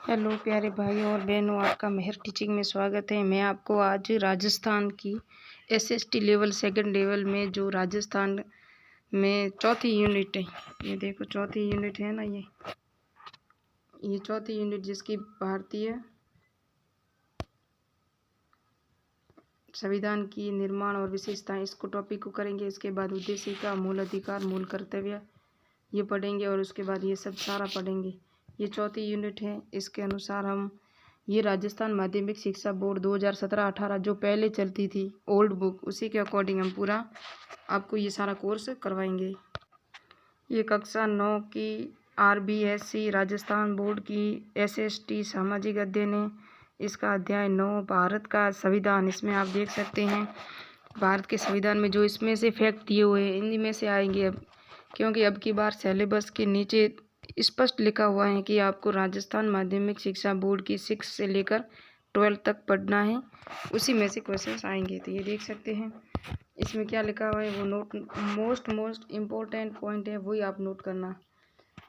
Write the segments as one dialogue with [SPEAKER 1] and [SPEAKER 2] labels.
[SPEAKER 1] Hello प्यारे भाई और बहनों, आपका मेहर टीचिंग में स्वागत है। मैं आपको आज राजस्थान की एसएसटी लेवल सेकंड लेवल में जो राजस्थान में चौथी यूनिट है, ये देखो चौथी यूनिट है ना, ये चौथी यूनिट जिसकी भारतीय संविधान की निर्माण और विशेषताएं, इसको टॉपिक को करेंगे। इसके बाद उद्देशिका, मूल अधिकार, मूल कर्तव्य ये पढ़ेंगे और उसके बाद ये सब सारा पढ़ेंगे। ये चौथी यूनिट है। इसके अनुसार हम ये राजस्थान माध्यमिक शिक्षा बोर्ड 2017-18 जो पहले चलती थी ओल्ड बुक, उसी के अकॉर्डिंग हम पूरा आपको ये सारा कोर्स करवाएंगे। ये कक्षा 9 की RBSC राजस्थान बोर्ड की SST सामाजिक अध्ययन है। इसका अध्याय 9 भारत का संविधान। इसमें आप देख सकते हैं भारत के संविधान में जो इसमें से फैक्ट दिए हुए हैं इन्हीं में से आएंगे अब, क्योंकि अब की बार सिलेबस के नीचे स्पष्ट लिखा हुआ है कि आपको राजस्थान माध्यमिक शिक्षा बोर्ड की 6 से लेकर 12 तक पढ़ना है, उसी में से क्वेश्चंस आएंगे। तो ये देख सकते हैं इसमें क्या लिखा हुआ है, वो नोट मोस्ट इम्पोर्टेंट पॉइंट है, वही आप नोट करना।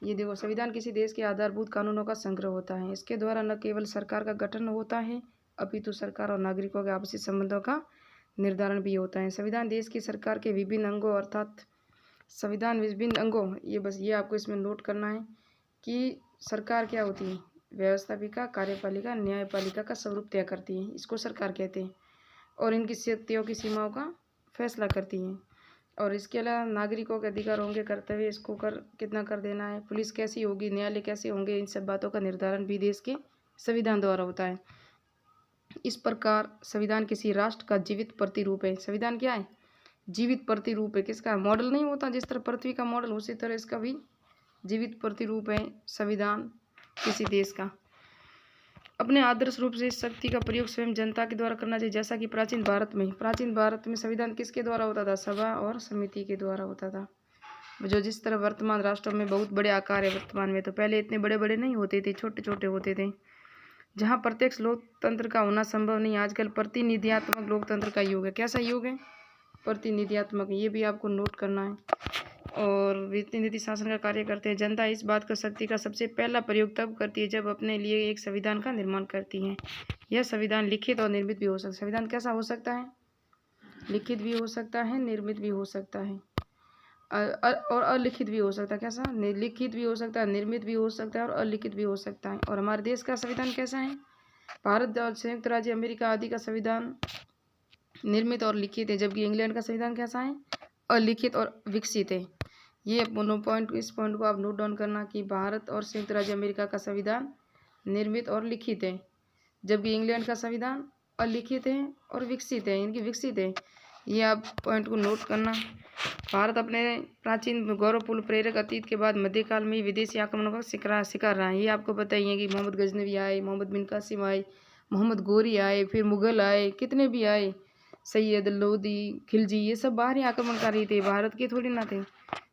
[SPEAKER 1] ये देखो, संविधान किसी देश के आधारभूत कानूनों का संग्रह होता है। इसके द्वारा न केवल सरकार का गठन होता है अपितु सरकार और नागरिकों के आपसी संबंधों का निर्धारण भी होता है। संविधान देश की सरकार के विभिन्न अंगों अर्थात संविधान विभिन्न अंगों, ये बस ये आपको इसमें नोट करना है कि सरकार क्या होती है, व्यवस्थापिका, कार्यपालिका, न्यायपालिका का स्वरूप तय करती है, इसको सरकार कहते हैं, और इनकी शक्तियों की सीमाओं का फैसला करती है। और इसके अलावा नागरिकों के अधिकार होंगे, कर्तव्य इसको कितना कर देना है, पुलिस कैसी होगी, न्यायालय कैसे होंगे, इन सब बातों का निर्धारण भी देश के संविधान द्वारा होता है। इस प्रकार संविधान किसी राष्ट्र का जीवित प्रतिरूप है। संविधान क्या है? जीवित प्रतिरूप है। किसका? मॉडल नहीं होता, जिस तरह पृथ्वी का मॉडल उसी तरह इसका भी जीवित प्रतिरूप है संविधान किसी देश का। अपने आदर्श रूप से इस शक्ति का प्रयोग स्वयं जनता के द्वारा करना चाहिए। जैसा कि प्राचीन भारत में संविधान किसके द्वारा होता था? सभा और समिति के द्वारा होता था। जो जिस तरह वर्तमान राष्ट्रों में बहुत बड़े आकार है वर्तमान में, तो पहले इतने बड़े बड़े नहीं होते थे, छोटे छोटे होते थे। जहाँ प्रत्यक्ष लोकतंत्र का होना संभव नहीं, आजकल प्रतिनिधियात्मक लोकतंत्र का युग है। कैसा युग है? प्रतिनिधियात्मक। ये भी आपको नोट करना है। और प्रतिनिधि शासन का कार्य करते हैं। जनता इस बात का शक्ति का सबसे पहला प्रयोग तब करती है जब अपने लिए एक संविधान का निर्माण करती है। यह संविधान लिखित और निर्मित भी हो सकता है। संविधान कैसा हो सकता है? लिखित भी हो सकता है, निर्मित भी हो सकता है, और अलिखित भी हो सकता है। कैसा? लिखित भी हो सकता है, निर्मित भी हो सकता है और अलिखित भी हो सकता है। और हमारे देश का संविधान कैसा है? भारत और संयुक्त राज्य अमेरिका आदि का संविधान निर्मित और लिखित है, जबकि इंग्लैंड का संविधान कैसा है? अलिखित और विकसित है। ये इस पॉइंट को आप नोट डाउन करना कि भारत और संयुक्त राज्य अमेरिका का संविधान निर्मित और लिखित है, जबकि इंग्लैंड का संविधान अलिखित है और विकसित है, इनकी विकसित है। ये आप पॉइंट को नोट करना। भारत अपने प्राचीन गौरवपूर्ण प्रेरक अतीत के बाद मध्यकाल में विदेशी आक्रमणों का शिकार रहा है। ये आपको बताइए कि मोहम्मद गजनवी आए, मोहम्मद बिन कासिम आए, मोहम्मद गोरी आए, फिर मुग़ल आए, कितने भी आए, सैयद लोदी, खिलजी, ये सब बाहरी आक्रमणकारी थे, भारत के थोड़ी ना थे।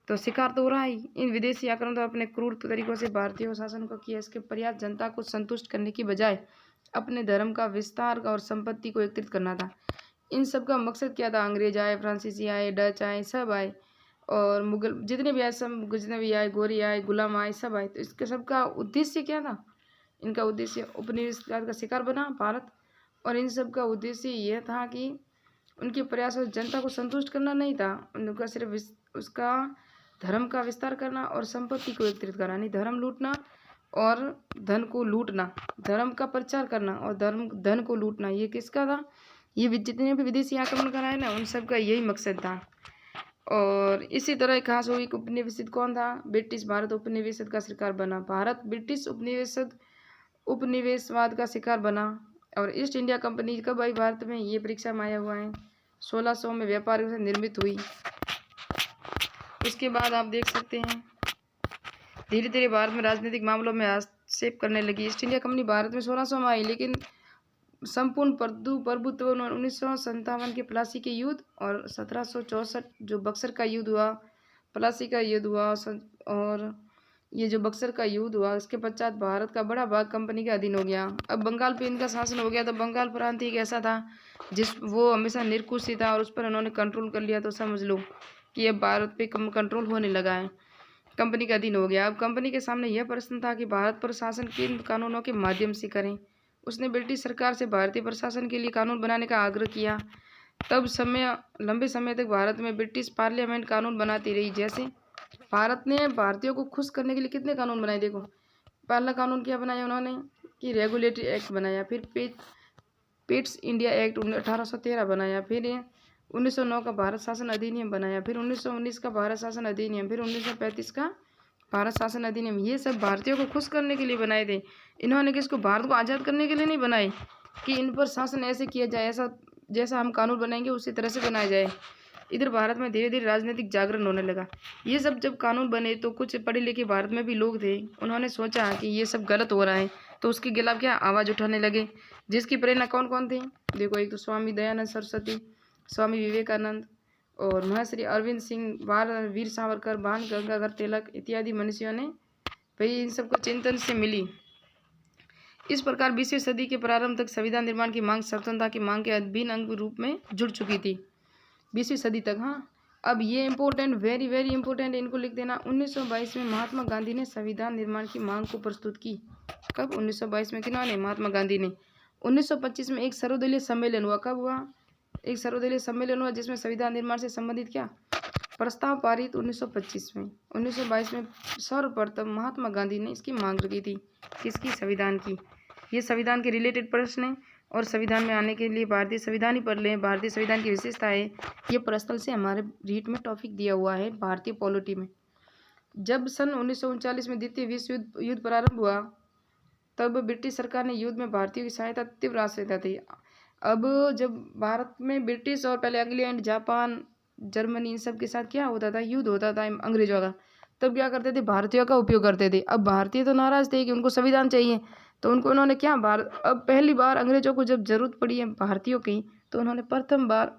[SPEAKER 1] तो शिकार तो हो रहा ही। इन विदेशी आक्रमण तो अपने क्रूर तरीकों से भारतीय शासन को किया। इसके प्रयास जनता को संतुष्ट करने की बजाय अपने धर्म का विस्तार और संपत्ति को एकत्रित करना था। इन सब का मकसद क्या था? अंग्रेज आए, फ्रांसीसी आए, डच आए, सब आए, और मुगल जितने भी आए, सब जितने भी आए, गोरी आए, गुलाम आए, सब आए। तो इसके सबका उद्देश्य क्या था? इनका उद्देश्य उपनिवेशवाद का शिकार बना भारत, और इन सब का उद्देश्य यह था कि उनके प्रयासों जनता को संतुष्ट करना नहीं था, उनका सिर्फ उसका धर्म का विस्तार करना और संपत्ति को एकत्रित करना, नहीं धर्म लूटना और धन को लूटना, धर्म का प्रचार करना और धन को लूटना। ये किसका था? ये जितने भी विदेशी आक्रमण कराए ना, उन सब का यही मकसद था। और इसी तरह खास हुई उपनिवेशित कौन था? ब्रिटिश। भारत उपनिवेशित का शिकार बना। भारत ब्रिटिश उपनिवेशवाद का शिकार बना। और ईस्ट इंडिया कंपनी कब आई भारत में? ये परीक्षा में आया हुआ है। 1600 में व्यापार से निर्मित हुई। उसके बाद आप देख सकते हैं धीरे धीरे भारत में राजनीतिक मामलों में हस्तक्षेप करने लगी। ईस्ट इंडिया कंपनी भारत में 1600 में आई, लेकिन संपूर्ण प्रभुत्व 1957 के प्लासी के युद्ध और 1764 जो बक्सर का युद्ध हुआ, प्लासी का युद्ध हुआ, और ये जो बक्सर का युद्ध हुआ, इसके पश्चात भारत का बड़ा भाग कंपनी के अधीन हो गया। अब बंगाल पे इनका शासन हो गया। तो बंगाल प्रांत एक ऐसा था वो हमेशा निरंकुश ही था, और उस पर उन्होंने कंट्रोल कर लिया। तो समझ लो कि अब भारत पे कंट्रोल होने लगा है। कंपनी का अधीन हो गया। अब कंपनी के सामने यह प्रश्न था कि भारत पर शासन किन कानूनों के माध्यम से करें। उसने ब्रिटिश सरकार से भारतीय प्रशासन के लिए कानून बनाने का आग्रह किया। तब लंबे समय तक भारत में ब्रिटिश पार्लियामेंट कानून बनाती रही। जैसे भारत ने भारतीयों को खुश करने के लिए कितने कानून बनाए। देखो, पहला कानून क्या बनाया उन्होंने कि रेगुलेटरी एक्ट बनाया, फिर पिट्स इंडिया एक्ट 1813 बनाया, फिर 1909 का भारत शासन अधिनियम बनाया, फिर 1919 का भारत शासन अधिनियम, फिर 1935 का भारत शासन अधिनियम। ये सब भारतीयों को खुश करने के लिए बनाए थे। इन्होंने किसको, भारत को आज़ाद करने के लिए नहीं बनाए कि इन पर शासन ऐसे किया जाए, ऐसा जैसा हम कानून बनाएंगे उसी तरह से बनाया जाए। इधर भारत में धीरे धीरे राजनीतिक जागरण होने लगा। ये सब जब कानून बने तो कुछ पढ़े लिखे भारत में भी लोग थे, उन्होंने सोचा कि ये सब गलत हो रहा है, तो उसके खिलाफ क्या आवाज़ उठाने लगे। जिसकी प्रेरणा कौन कौन थी, देखो, एक तो स्वामी दयानंद सरस्वती, स्वामी विवेकानंद और महर्षि अरविंद सिंह, वीर सावरकर, बाण गंगाधर तिलक इत्यादि मनुष्यों ने भाई इन सबको चिंतन से मिली। इस प्रकार 20वीं सदी के प्रारंभ तक संविधान निर्माण की मांग स्वतंत्रता की मांग के अभिन्न अंग रूप में जुड़ चुकी थी। 20वीं सदी तक। हाँ, अब ये इम्पोर्टेंट, वेरी वेरी इंपॉर्टेंट, इनको लिख देना। 1922 में महात्मा गांधी ने संविधान निर्माण की मांग को प्रस्तुत की। कब? 1922 में। किन्होंने? महात्मा गांधी ने। 1925 में एक सर्वदलीय सम्मेलन हुआ। कब हुआ? एक सर्वदलीय सम्मेलन हुआ जिसमें संविधान निर्माण से संबंधित क्या प्रस्ताव पारित 1925 में। 1922 में सर्वप्रथम महात्मा गांधी ने इसकी मांग रखी थी। किसकी? संविधान की। ये संविधान के रिलेटेड प्रश्न है और संविधान में आने के लिए भारतीय संविधान ही पढ़ लें। भारतीय संविधान की विशेषता है, ये प्रश्न से हमारे रीट में टॉपिक दिया हुआ है भारतीय पॉलिटी में। जब सन 1939 में द्वितीय विश्व युद्ध प्रारंभ हुआ तब ब्रिटिश सरकार ने युद्ध में भारतीयों की सहायता तीव्र आवश्यकता थी। अब जब भारत में ब्रिटिश और पहले इंग्लैंड, जापान, जर्मनी, इन सब के साथ क्या होता था, युद्ध होता था अंग्रेजों का, तब क्या करते थे, भारतीयों का उपयोग करते थे। अब भारतीय तो नाराज थे कि उनको संविधान चाहिए, तो उन्होंने क्या, अब पहली बार अंग्रेजों को जब जरूरत पड़ी है भारतीयों की, तो उन्होंने प्रथम बार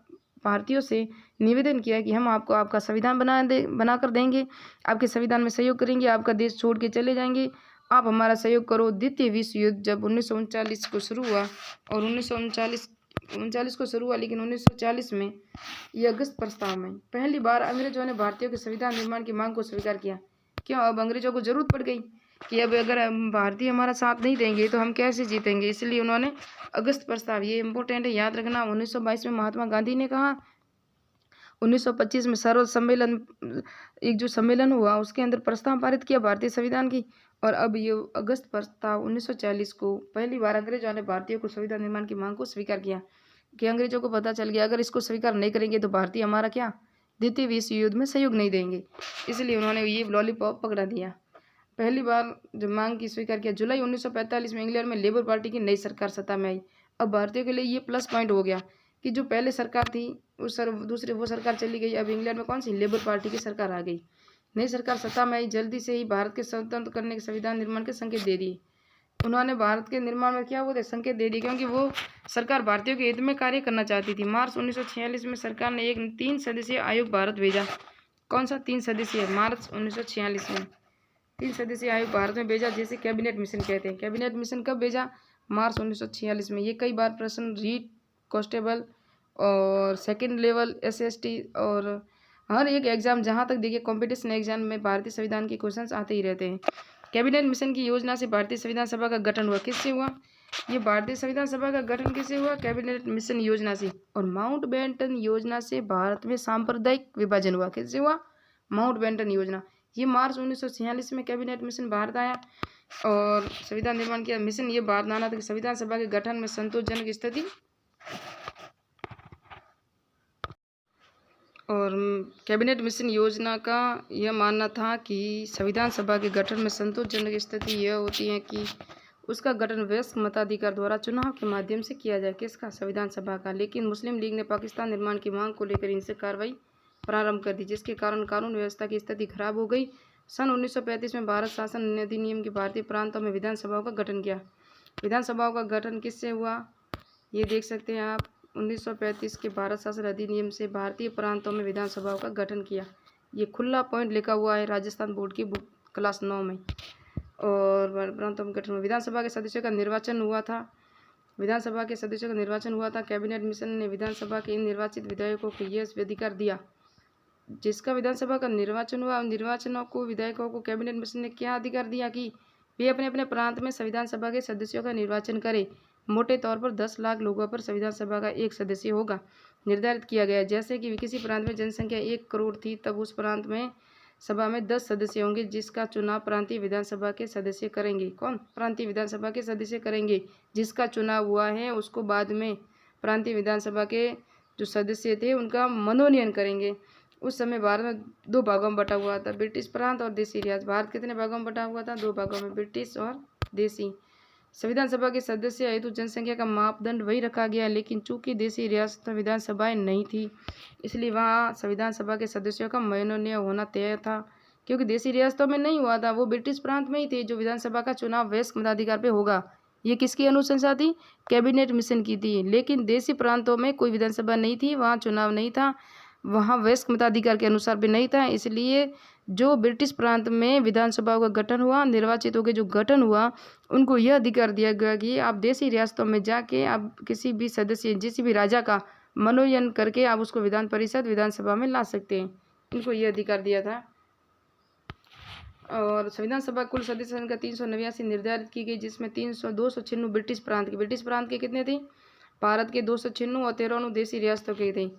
[SPEAKER 1] भारतीयों से निवेदन किया कि हम आपको आपका संविधान बना कर देंगे, आपके संविधान में सहयोग करेंगे, आपका देश छोड़ के चले जाएंगे, आप हमारा सहयोग करो। द्वितीय विश्व युद्ध जब 1939 को शुरू हुआ और 1939 को शुरू हुआ, लेकिन 1940 में ये अगस्त प्रस्ताव में पहली बार अंग्रेजों ने भारतीयों के संविधान निर्माण की मांग को स्वीकार किया। क्यों? अब अंग्रेजों को जरूरत पड़ गई कि अब अगर भारतीय हमारा साथ नहीं देंगे तो हम कैसे जीतेंगे, इसलिए उन्होंने अगस्त प्रस्ताव, ये इंपॉर्टेंट है, याद रखना। 1922 में महात्मा गांधी ने कहा, 1925 में सर्व सम्मेलन, एक जो सम्मेलन हुआ उसके अंदर प्रस्ताव पारित किया भारतीय संविधान की, और अब ये अगस्त प्रस्ताव 1940 को पहली बार अंग्रेजों ने भारतीयों को संविधान निर्माण की मांग को स्वीकार किया कि अंग्रेजों को पता चल गया अगर इसको स्वीकार नहीं करेंगे तो भारतीय हमारा क्या, द्वितीय विश्व युद्ध में सहयोग नहीं देंगे, इसलिए उन्होंने ये लॉलीपॉप पकड़ा दिया। पहली बार जब मांग की स्वीकार किया, जुलाई 1945 में इंग्लैंड में लेबर पार्टी की नई सरकार सत्ता में आई। अब भारतीयों के लिए ये प्लस पॉइंट हो गया कि जो पहले सरकार थी वो सरकार चली गई, अब इंग्लैंड में कौन सी, लेबर पार्टी की सरकार आ गई, नई सरकार सत्ता में आई। जल्दी से ही भारत के स्वतंत्र करने के संविधान निर्माण के संकेत दे दिए। उन्होंने भारत के निर्माण में क्या बोलते, संकेत दे दिए, क्योंकि वो सरकार भारतीयों के हित में कार्य करना चाहती थी। मार्च 1946 में सरकार ने एक 3 सदस्यीय आयोग भारत भेजा। कौन सा 3 सदस्यीय? मार्च 1946 में 3 सदस्यीय आयोग भारत में भेजा, जिसे कैबिनेट मिशन कहते हैं। कैबिनेट मिशन कब भेजा? मार्च 1946 में। ये कई बार प्रश्न रीट, कांस्टेबल और सेकेंड लेवल SST और हर एक एग्जाम, जहाँ तक देखिए कॉम्पिटिशन एग्जाम में भारतीय संविधान के क्वेश्चंस आते ही रहते हैं। कैबिनेट मिशन की योजना से भारतीय संविधान सभा का गठन हुआ। किससे हुआ? ये भारतीय संविधान सभा का गठन किससे हुआ? कैबिनेट मिशन योजना से। और माउंटबेटन योजना से भारत में सांप्रदायिक विभाजन हुआ। किससे हुआ? माउंटबेटन योजना। ये मार्च 1946 में कैबिनेट मिशन भारत आया और संविधान निर्माण किया। मिशन ये भारत आना था कि संविधान सभा के गठन में संतोषजनक स्थिति और कैबिनेट मिशन योजना का यह मानना था कि संविधान सभा के गठन में संतोषजनक स्थिति यह होती है कि उसका गठन वयस्क मताधिकार द्वारा चुनाव के माध्यम से किया जाए। किसका? संविधान सभा का। लेकिन मुस्लिम लीग ने पाकिस्तान निर्माण की मांग को लेकर इनसे कार्रवाई प्रारंभ कर दी, जिसके कारण कानून व्यवस्था की स्थिति खराब हो गई। सन 1935 में भारत शासन अधिनियम के भारतीय प्रांतों में विधानसभाओं का गठन किया। विधानसभाओं का गठन किससे हुआ? ये देख सकते हैं आप। 1935 के भारत शासन अधिनियम से भारतीय प्रांतों में विधानसभाओं का गठन किया। ये खुला पॉइंट लिखा हुआ है राजस्थान बोर्ड की बुक क्लास 9 में। और प्रांतों में गठन, विधानसभा के सदस्यों का निर्वाचन हुआ था। विधानसभा के सदस्यों का निर्वाचन हुआ था। कैबिनेट मिशन ने विधानसभा के इन निर्वाचित विधायकों को यह अधिकार दिया जिसका विधानसभा का निर्वाचन हुआ, उन निर्वाचनों को विधायकों को कैबिनेट मिशन ने क्या अधिकार दिया कि वे अपने अपने प्रांत में संविधान सभा के सदस्यों का निर्वाचन करें। मोटे तौर पर 10 लाख लोगों पर संविधान सभा का एक सदस्य होगा निर्धारित किया गया। जैसे कि किसी प्रांत में जनसंख्या 1 करोड़ थी, तब उस प्रांत में सभा में 10 सदस्य होंगे, जिसका चुनाव प्रांतीय विधानसभा के सदस्य करेंगे। कौन? प्रांतीय विधानसभा के सदस्य करेंगे। जिसका चुनाव हुआ है उसको बाद में प्रांतीय विधानसभा के जो सदस्य थे उनका मनोनयन करेंगे। उस समय भारत में 2 भागों में बटा हुआ था, ब्रिटिश प्रांत और देसी रियासत। भारत कितने भागों में बटा हुआ था? 2 भागों में, ब्रिटिश और देसी। संविधान सभा के सदस्य हेतु जनसंख्या का मापदंड वही रखा गया, लेकिन चूंकि देसी रियासत विधानसभाएं नहीं थी, इसलिए वहाँ संविधान सभा के सदस्यों का मनोनयन होना तय था। क्योंकि देसी रियासतों में नहीं हुआ था, वो ब्रिटिश प्रांत में ही थे। जो विधानसभा का चुनाव वयस्क मताधिकार पे होगा, ये किसकी अनुशंसा थी? कैबिनेट मिशन की थी। लेकिन देसी प्रांतों में कोई विधानसभा नहीं थी, वहाँ चुनाव नहीं था, वहाँ वयस्क मताधिकार के अनुसार भी नहीं था। इसलिए जो ब्रिटिश प्रांत में विधानसभा का गठन हुआ, निर्वाचित होकर जो गठन हुआ, उनको यह अधिकार दिया गया कि आप देसी रियासतों में जाके आप किसी भी सदस्य, किसी भी राजा का मनोनयन करके आप उसको विधान परिषद, विधानसभा में ला सकते हैं। इनको यह अधिकार दिया था। और संविधान सभा कुल सदस्य संख्या 389 निर्धारित की गई, जिसमें 296 ब्रिटिश प्रांत के कितने थे? भारत के 296 और 13 देसी रियासतों के थे।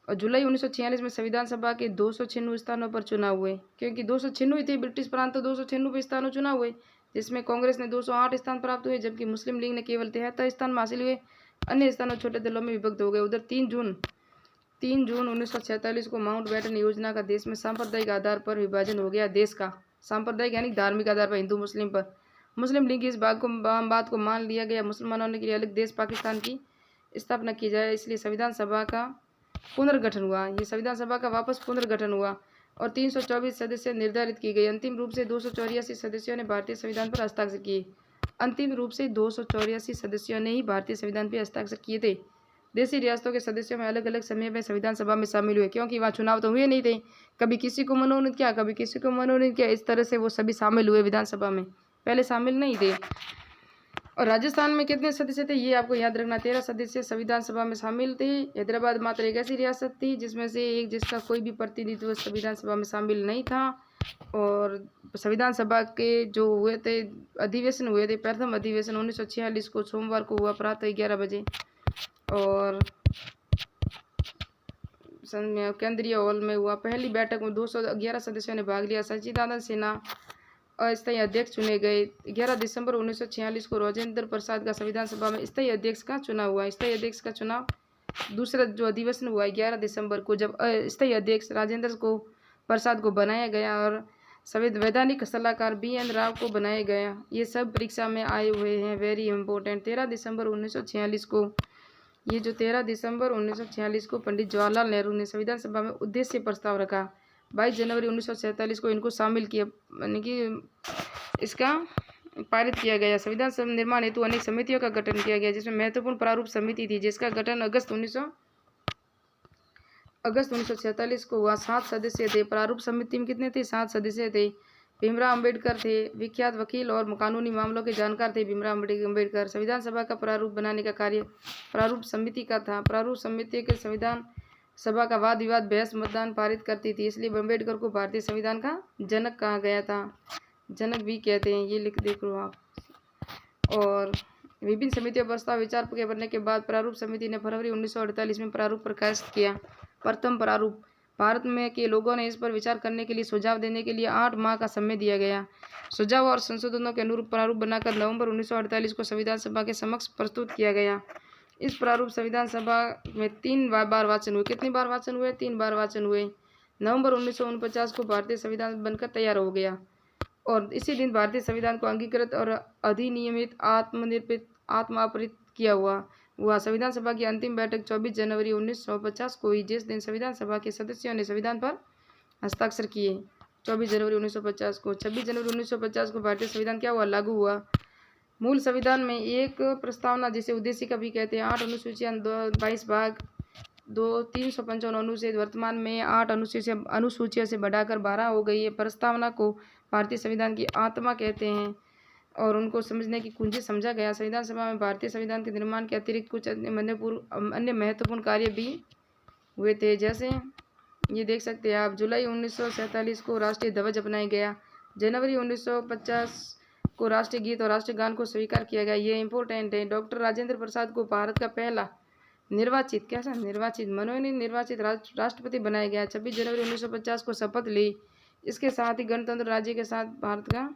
[SPEAKER 1] और जुलाई 1946 में संविधान सभा के 296 स्थानों पर चुनाव हुए, क्योंकि 296 ही थे ब्रिटिश प्रांत, तो 296 स्थानों चुनाव हुए, जिसमें कांग्रेस ने 208 स्थान प्राप्त हुए, जबकि मुस्लिम लीग ने केवल 73 स्थान हासिल हुए। अन्य स्थानों छोटे दलों में विभक्त हो गए। उधर 3 जून 1947 को माउंटबेटन योजना का देश में सांप्रदायिक आधार पर विभाजन हो गया। देश का सांप्रदायिक यानी धार्मिक आधार पर, हिंदू मुस्लिम पर। मुस्लिम लीग की इस बात को मान लिया गया, मुसलमानों के लिए अलग देश पाकिस्तान की स्थापना की जाए, इसलिए संविधान सभा का पुनर्गठन हुआ। ये संविधान सभा का वापस पुनर्गठन हुआ और 324 सदस्य निर्धारित की गई। अंतिम रूप से 284 सदस्यों ने भारतीय संविधान पर हस्ताक्षर किए। अंतिम रूप से 284 सदस्यों ने ही भारतीय संविधान पर हस्ताक्षर किए थे। देसी रियासतों के सदस्यों में अलग अलग समय में संविधान सभा में शामिल हुए, क्योंकि वहाँ चुनाव तो हुए नहीं थे। कभी किसी को मनोनीत किया, कभी किसी को मनोनीत किया, इस तरह से वो सभी शामिल हुए विधानसभा में, पहले शामिल नहीं थे। और राजस्थान में कितने सदस्य थे ये आपको याद रखना, 13 सदस्य संविधान सभा में शामिल थे। हैदराबाद मात्र एक ऐसी रियासत थी जिसमें से एक जिसका कोई भी प्रतिनिधित्व संविधान सभा में शामिल नहीं था। और संविधान सभा के जो हुए थे अधिवेशन हुए थे, प्रथम अधिवेशन 1946 को सोमवार को हुआ, प्रातः 11 बजे। और केंद्रीय हॉल में हुआ। पहली बैठक में 211 सदस्यों ने भाग लिया। सच्चिदानंद सिन्हा अस्थायी अध्यक्ष चुने गए। 11 दिसंबर 1946 को राजेंद्र प्रसाद का संविधान सभा में स्थायी अध्यक्ष का चुनाव हुआ। स्थायी अध्यक्ष का चुनाव दूसरा जो अधिवेशन हुआ 11 दिसंबर को, जब स्थायी अध्यक्ष राजेंद्र प्रसाद को बनाया गया और संवैधानिक सलाहकार BN राव को बनाया गया। ये सब परीक्षा में आए हुए हैं, वेरी इंपॉर्टेंट। 13 दिसंबर 1946 को, ये जो 13 दिसंबर 1946 को पंडित जवाहरलाल नेहरू ने संविधान सभा में उद्देश्य प्रस्ताव रखा। 22 जनवरी 1947 को इनको शामिल किया, यानी कि इसका पारित किया गया। संविधान निर्माण हेतु अनेक समितियों का गठन किया गया, जिसमें महत्वपूर्ण प्रारूप समिति थी, जिसका गठन अगस्त 1947 को हुआ। 7 सदस्य थे। प्रारूप समिति में कितने थे? 7 सदस्य थे। भीमराव अंबेडकर थे, विख्यात वकील और कानूनी मामलों के जानकार थे भीमराव अंबेडकर। संविधान सभा का प्रारूप बनाने का कार्य प्रारूप समिति का था। प्रारूप समिति के संविधान सभा का वाद विवाद, बहस, मतदान पारित करती थी, इसलिए अम्बेडकर को भारतीय संविधान का जनक कहा गया था। जनक भी कहते हैं, ये देख लो आप। और विभिन्न समितियों पर प्रस्ताव विचार करने के बाद प्रारूप समिति ने फरवरी 1948 में प्रारूप प्रकाशित किया। प्रथम प्रारूप। भारत में के लोगों ने इस पर विचार करने के लिए सुझाव देने के लिए 8 माह का समय दिया गया। सुझाव और संशोधनों के अनुरूप प्रारूप बनाकर नवंबर 1948 को संविधान सभा के समक्ष प्रस्तुत किया गया। इस प्रारूप संविधान सभा में 3 बार वाचन हुए। कितनी बार वाचन हुए? 3 बार वाचन हुए। नवंबर 1949 को भारतीय संविधान बनकर तैयार हो गया और इसी दिन भारतीय संविधान को अंगीकृत और अधिनियमित आत्मापरित किया हुआ। संविधान सभा की अंतिम बैठक 24 जनवरी 1950 को हुई, जिस दिन संविधान सभा के सदस्यों ने संविधान पर हस्ताक्षर किए। 24 जनवरी 1950 को। 26 जनवरी 1950 को भारतीय संविधान क्या हुआ? लागू हुआ। मूल संविधान में एक प्रस्तावना, जिसे उद्देशिका भी कहते हैं, 8 अनुसूचियां, 22 भाग, 355 अनुच्छेद, वर्तमान में 8 अनुसूचियों से बढ़ाकर 12 हो गई है। प्रस्तावना को भारतीय संविधान की आत्मा कहते हैं और उनको समझने की कुंजी समझा गया। संविधान सभा में भारतीय संविधान के निर्माण के अतिरिक्त कुछ अन्य महत्वपूर्ण कार्य भी हुए थे, जैसे ये देख सकते हैं आप। जुलाई 1947 को राष्ट्रीय ध्वज अपनाया गया। जनवरी 1950 को राष्ट्रीय गीत और राष्ट्रीय गान को स्वीकार किया गया। ये इंपॉर्टेंट है। डॉक्टर राजेंद्र प्रसाद को भारत का पहला निर्वाचित मनोनीत निर्वाचित राष्ट्रपति बनाया गया। 26 जनवरी 1950 को शपथ ली। इसके साथ ही गणतंत्र राज्य के साथ भारत का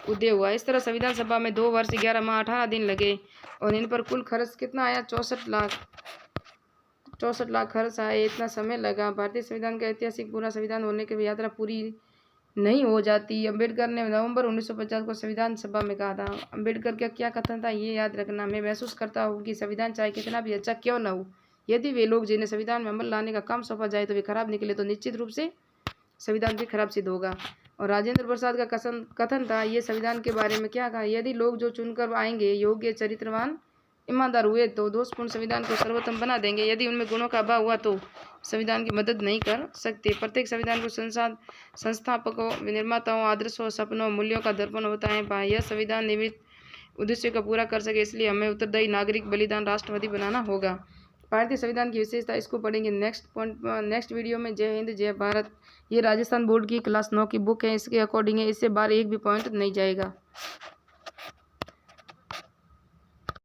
[SPEAKER 1] उदय हुआ। इस तरह संविधान सभा में 2 वर्ष 11 माह 18 दिन लगे और इन पर कुल खर्च कितना आया? 64 लाख खर्च आए। इतना समय लगा। भारतीय संविधान का ऐतिहासिक पूरा संविधान होने की यात्रा पूरी नहीं हो जाती। अम्बेडकर ने नवंबर 1950 को संविधान सभा में कहा था। अम्बेडकर का क्या कथन था ये याद रखना। मैं महसूस करता हूँ कि संविधान चाहे कितना भी अच्छा क्यों न हो, यदि वे लोग जिन्हें संविधान में अमल लाने का काम सौंपा जाए तो वे खराब निकले तो निश्चित रूप से संविधान भी खराब सिद्ध होगा। और राजेंद्र प्रसाद का कथन था ये संविधान के बारे में क्या कहा? यदि लोग जो चुनकर आएंगे योग्य, चरित्रवान, ईमानदार हुए तो दोषपूर्ण संविधान को सर्वोत्तम बना देंगे। यदि उनमें गुणों का अभाव हुआ तो संविधान की मदद नहीं कर सकते। प्रत्येक संविधान को संस्थापकों, निर्माताओं, आदर्शों, सपनों, मूल्यों का दर्पण होता है। यह संविधान निमित उद्देश्य को पूरा कर सके इसलिए हमें उत्तरदायी नागरिक, बलिदान, राष्ट्रवादी बनाना होगा। भारतीय संविधान की विशेषता इसको पढ़ेंगे नेक्स्ट वीडियो में। जय हिंद, जय भारत। ये राजस्थान बोर्ड की क्लास 9 की बुक है, इसके अकॉर्डिंग है। इससे बाहर एक भी पॉइंट नहीं जाएगा।